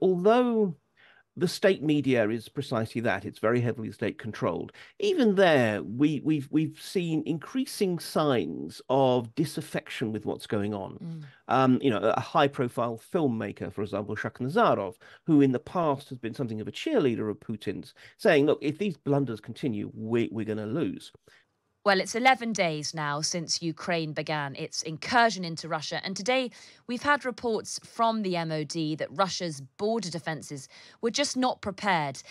although the state media is precisely that. It's very heavily state controlled. Even there, we've seen increasing signs of disaffection with what's going on. Mm. A high-profile filmmaker, for example, Nazarov, who in the past has been something of a cheerleader of Putin's, saying, "Look, if these blunders continue, we're going to lose." Well, it's 11 days now since Ukraine began its incursion into Russia. And today we've had reports from the MOD that Russia's border defences were just not prepared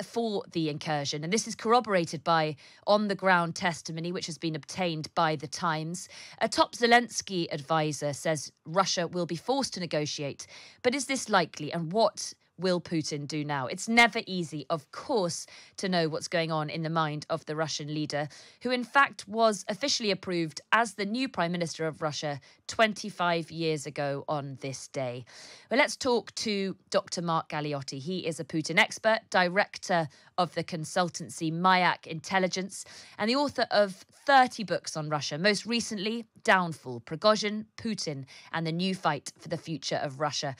for the incursion. And this is corroborated by on-the-ground testimony, which has been obtained by The Times. A top Zelensky advisor says Russia will be forced to negotiate. But is this likely? And what will Putin do now? It's never easy, of course, to know what's going on in the mind of the Russian leader, who in fact was officially approved as the new Prime Minister of Russia 25 years ago on this day. Well, let's talk to Dr. Mark Galeotti. He is a Putin expert, director of the consultancy Mayak Intelligence, and the author of 30 books on Russia, most recently Downfall, Prigozhin, Putin, and the New Fight for the Future of Russia.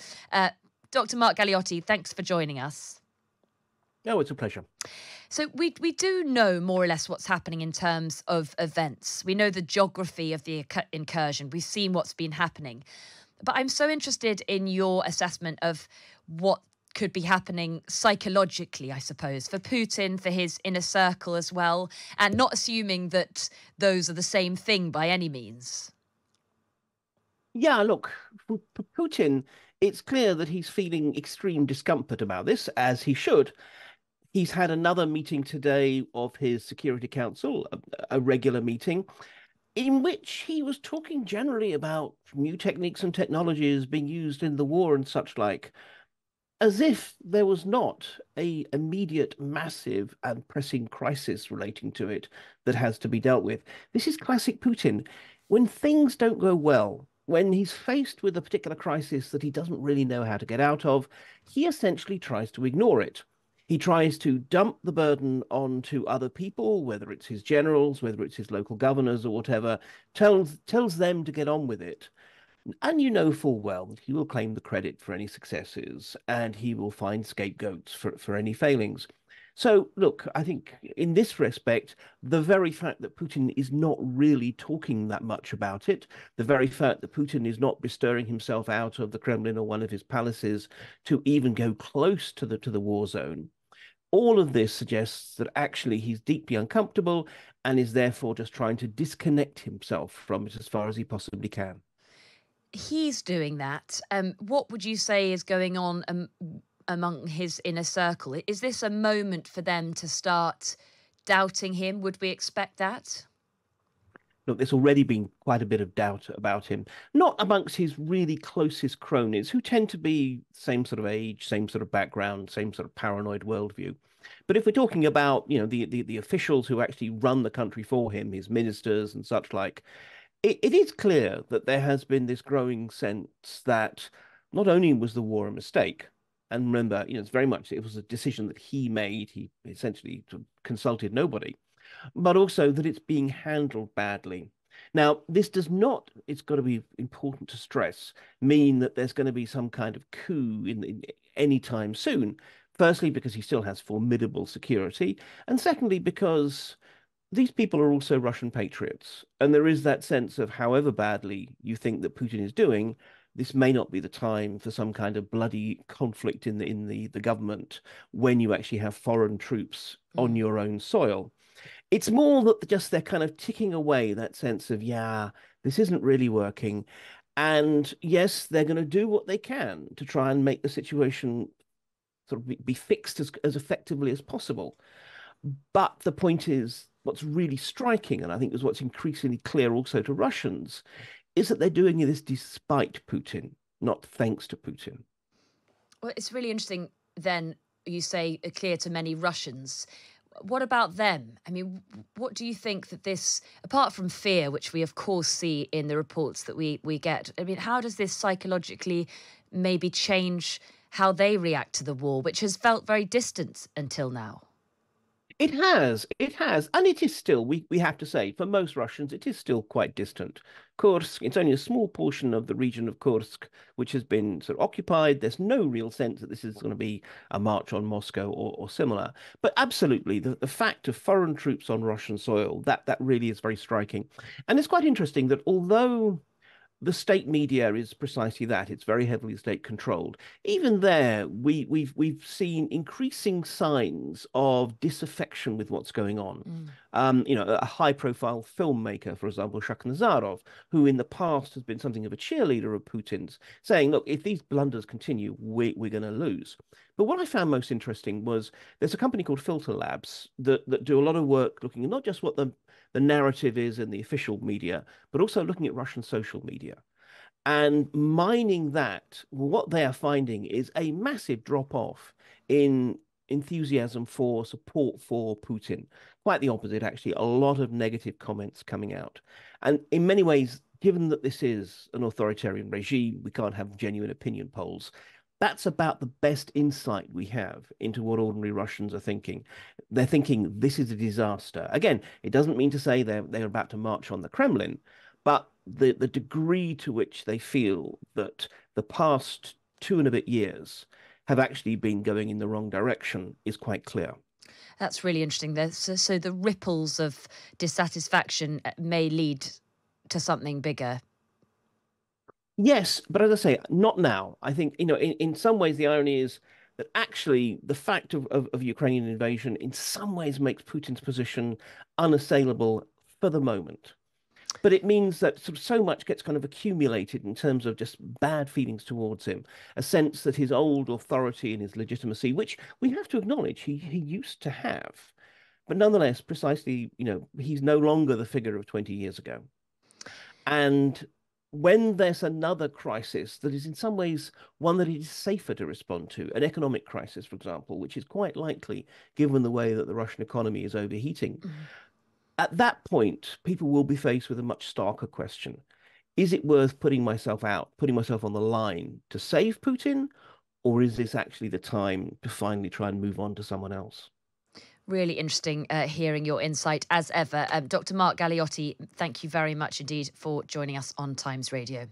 Dr. Mark Galeotti, thanks for joining us. Oh, it's a pleasure. So we do know more or less what's happening in terms of events. We know the geography of the incursion. We've seen what's been happening. But I'm so interested in your assessment of what could be happening psychologically, I suppose, for Putin, for his inner circle as well, and not assuming that those are the same thing by any means. Yeah, look, for Putin, it's clear that he's feeling extreme discomfort about this, as he should. He's had another meeting today of his Security Council, a regular meeting, in which he was talking generally about new techniques and technologies being used in the war and such like, as if there was not an immediate, massive and pressing crisis relating to it that has to be dealt with. This is classic Putin. When things don't go well, when he's faced with a particular crisis that he doesn't really know how to get out of, he essentially tries to ignore it. He tries to dump the burden onto other people, whether it's his generals, whether it's his local governors or whatever, tells them to get on with it. And you know full well that he will claim the credit for any successes and he will find scapegoats for any failings. So, look, I think in this respect, the very fact that Putin is not really talking that much about it, the very fact that Putin is not bestirring himself out of the Kremlin or one of his palaces to even go close to the war zone, all of this suggests that actually he's deeply uncomfortable and is therefore just trying to disconnect himself from it as far as he possibly can. He's doing that. What would you say is going on among his inner circle? Is this a moment for them to start doubting him? Would we expect that? Look, there's already been quite a bit of doubt about him, not amongst his really closest cronies, who tend to be same sort of age, same sort of background, same sort of paranoid worldview. But if we're talking about, the officials who actually run the country for him, his ministers and such like, it is clear that there has been this growing sense that not only was the war a mistake, and remember, it's very much, it was a decision that he made. He essentially consulted nobody, but also that it's being handled badly. Now, this does not, it's got to be important to stress, mean that there's going to be some kind of coup in any time soon. Firstly, because he still has formidable security, and secondly, because these people are also Russian patriots. And there is that sense of however badly you think that Putin is doing, this may not be the time for some kind of bloody conflict in the government when you actually have foreign troops on your own soil. It's more that just they're kind of ticking away that sense of, yeah, this isn't really working. And yes, they're going to do what they can to try and make the situation sort of be fixed as effectively as possible. But the point is, what's really striking, and I think is what's increasingly clear also to Russians, is that they're doing this despite Putin, not thanks to Putin. Well, it's really interesting then, you say clear to many Russians. What about them? I mean, what do you think that this, apart from fear, which we of course see in the reports that we get, I mean, how does this psychologically maybe change how they react to the war, which has felt very distant until now? It has, and it is still, we have to say, for most Russians, it is still quite distant. Kursk, it's only a small portion of the region of Kursk which has been sort of occupied. There's no real sense that this is going to be a march on Moscow or similar. But absolutely, the fact of foreign troops on Russian soil, that really is very striking. And it's quite interesting that although the state media is precisely that. It's very heavily state controlled. Even there, we've seen increasing signs of disaffection with what's going on. Mm. A high-profile filmmaker, for example, Shakhnazarov, who in the past has been something of a cheerleader of Putin's, saying, "Look, if these blunders continue, we're going to lose." But what I found most interesting was there's a company called Filter Labs that do a lot of work looking at not just what the narrative is in the official media, but also looking at Russian social media. And mining that, what they are finding is a massive drop off in enthusiasm for support for Putin. Quite the opposite, actually. A lot of negative comments coming out. And in many ways, given that this is an authoritarian regime, we can't have genuine opinion polls. That's about the best insight we have into what ordinary Russians are thinking. They're thinking this is a disaster. Again, it doesn't mean to say they're about to march on the Kremlin, but the degree to which they feel that the past two and a bit years have actually been going in the wrong direction is quite clear. That's really interesting. So the ripples of dissatisfaction may lead to something bigger. Yes, but as I say, not now. I think, in some ways, the irony is that actually the fact of Ukrainian invasion in some ways makes Putin's position unassailable for the moment. But it means that so much gets kind of accumulated in terms of just bad feelings towards him, a sense that his old authority and his legitimacy, which we have to acknowledge he used to have, but nonetheless, precisely, he's no longer the figure of 20 years ago. And when there's another crisis that is in some ways one that it is safer to respond to, an economic crisis, for example, which is quite likely given the way that the Russian economy is overheating, Mm. at that point, people will be faced with a much starker question. Is it worth putting myself out, putting myself on the line to save Putin? Or is this actually the time to finally try and move on to someone else? Really interesting hearing your insight as ever. Dr. Mark Galeotti, thank you very much indeed for joining us on Times Radio.